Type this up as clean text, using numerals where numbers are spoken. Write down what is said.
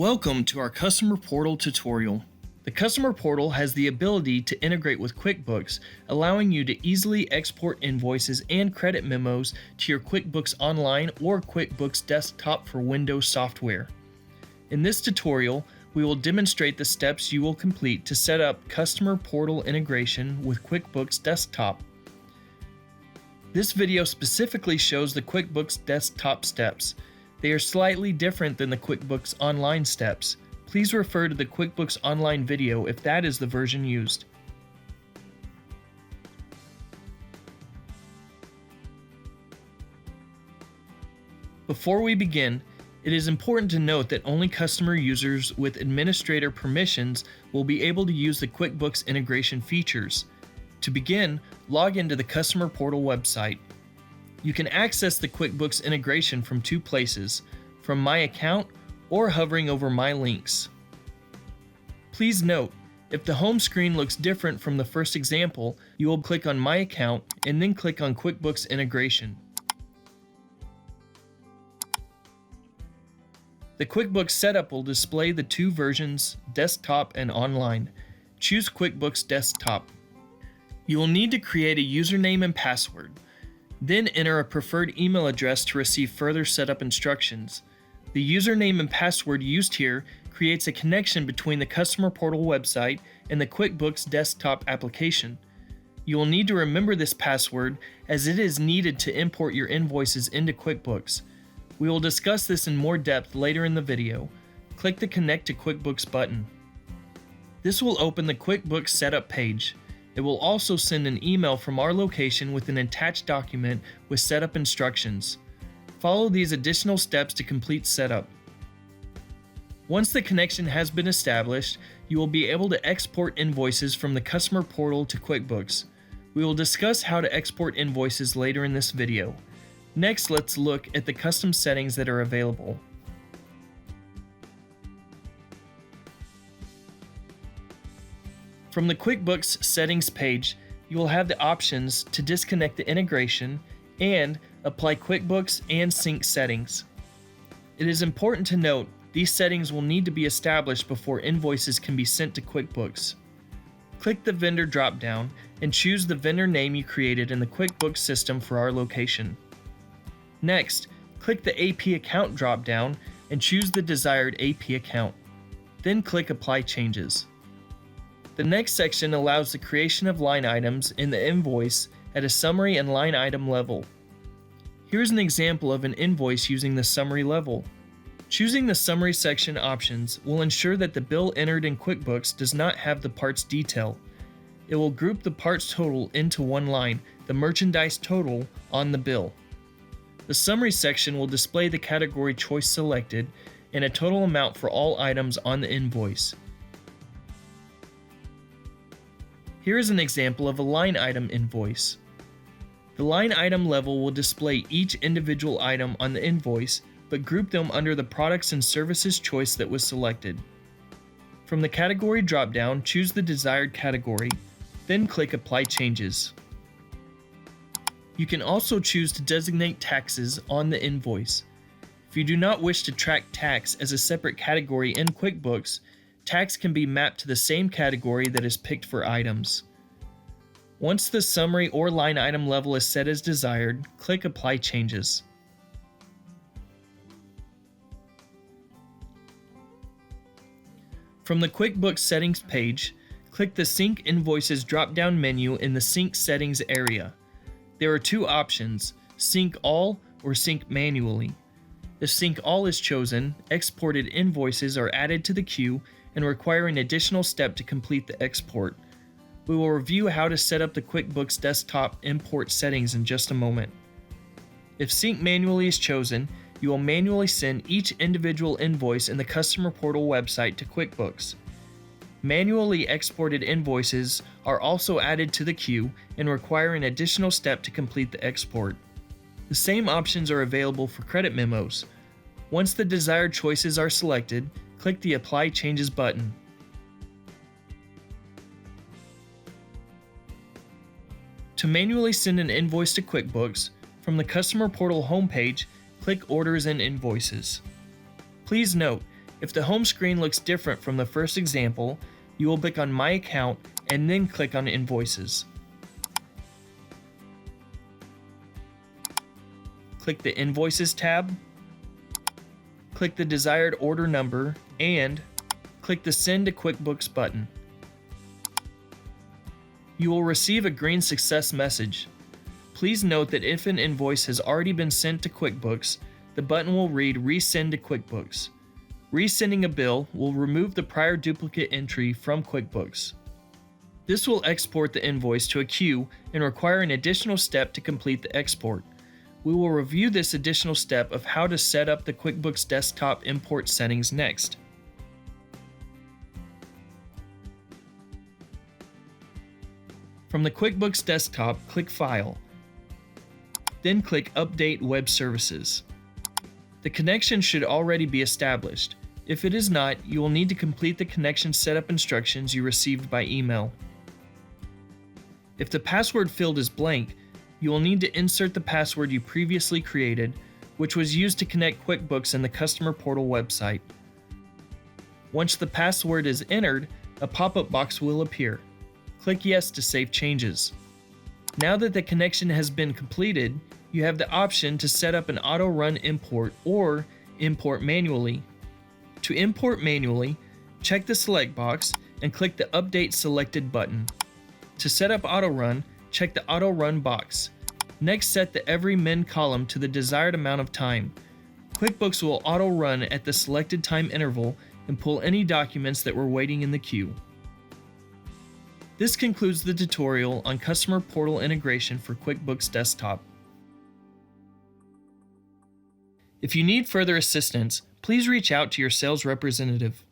Welcome to our Customer Portal tutorial. The Customer Portal has the ability to integrate with QuickBooks, allowing you to easily export invoices and credit memos to your QuickBooks Online or QuickBooks Desktop for Windows software. In this tutorial, we will demonstrate the steps you will complete to set up Customer Portal integration with QuickBooks Desktop. This video specifically shows the QuickBooks Desktop steps. They are slightly different than the QuickBooks Online steps. Please refer to the QuickBooks Online video if that is the version used. Before we begin, it is important to note that only customer users with administrator permissions will be able to use the QuickBooks integration features. To begin, log into the Customer Portal website. You can access the QuickBooks integration from two places, from My Account or hovering over My Links. Please note, if the home screen looks different from the first example, you will click on My Account and then click on QuickBooks Integration. The QuickBooks setup will display the two versions, Desktop and Online. Choose QuickBooks Desktop. You will need to create a username and password. Then enter a preferred email address to receive further setup instructions. The username and password used here creates a connection between the Customer Portal website and the QuickBooks Desktop application. You will need to remember this password as it is needed to import your invoices into QuickBooks. We will discuss this in more depth later in the video. Click the Connect to QuickBooks button. This will open the QuickBooks Setup page. It will also send an email from our location with an attached document with setup instructions. Follow these additional steps to complete setup. Once the connection has been established, you will be able to export invoices from the Customer Portal to QuickBooks. We will discuss how to export invoices later in this video. Next, let's look at the custom settings that are available. From the QuickBooks Settings page, you will have the options to disconnect the integration and apply QuickBooks and Sync settings. It is important to note these settings will need to be established before invoices can be sent to QuickBooks. Click the Vendor drop-down and choose the vendor name you created in the QuickBooks system for our location. Next, click the AP Account drop-down and choose the desired AP account. Then click Apply Changes. The next section allows the creation of line items in the invoice at a summary and line item level. Here's an example of an invoice using the summary level. Choosing the summary section options will ensure that the bill entered in QuickBooks does not have the parts detail. It will group the parts total into one line, the merchandise total, on the bill. The summary section will display the category choice selected and a total amount for all items on the invoice. Here is an example of a line item invoice. The line item level will display each individual item on the invoice, but group them under the products and services choice that was selected. From the category drop-down, choose the desired category, then click Apply Changes. You can also choose to designate taxes on the invoice. If you do not wish to track tax as a separate category in QuickBooks, tax can be mapped to the same category that is picked for items. Once the summary or line item level is set as desired, click Apply Changes. From the QuickBooks Settings page, click the Sync Invoices drop-down menu in the Sync Settings area. There are two options, Sync All or Sync Manually. If Sync All is chosen, exported invoices are added to the queue and require an additional step to complete the export. We will review how to set up the QuickBooks Desktop import settings in just a moment. If Sync Manually is chosen, you will manually send each individual invoice in the Customer Portal website to QuickBooks. Manually exported invoices are also added to the queue and require an additional step to complete the export. The same options are available for credit memos. Once the desired choices are selected, click the Apply Changes button. To manually send an invoice to QuickBooks, from the Customer Portal homepage, click Orders and Invoices. Please note, If the home screen looks different from the first example, you will click on My Account and then click on Invoices. Click the Invoices tab, click the desired order number, and click the Send to QuickBooks button. You will receive a green success message. Please note that if an invoice has already been sent to QuickBooks, the button will read Resend to QuickBooks. Resending a bill will remove the prior duplicate entry from QuickBooks. This will export the invoice to a queue and require an additional step to complete the export. We will review this additional step of how to set up the QuickBooks Desktop import settings next. From the QuickBooks Desktop, click File. Then click Update Web Services. The connection should already be established. If it is not, you will need to complete the connection setup instructions you received by email. If the password field is blank, you will need to insert the password you previously created, which was used to connect QuickBooks in the Customer Portal website. Once the password is entered, a pop-up box will appear. Click Yes to save changes. Now that the connection has been completed, you have the option to set up an auto-run import or import manually. To import manually, check the select box and click the Update Selected button. To set up auto-run, check the auto-run box. Next, set the every min column to the desired amount of time. QuickBooks will auto-run at the selected time interval and pull any documents that were waiting in the queue. This concludes the tutorial on Customer Portal integration for QuickBooks Desktop. If you need further assistance, please reach out to your sales representative.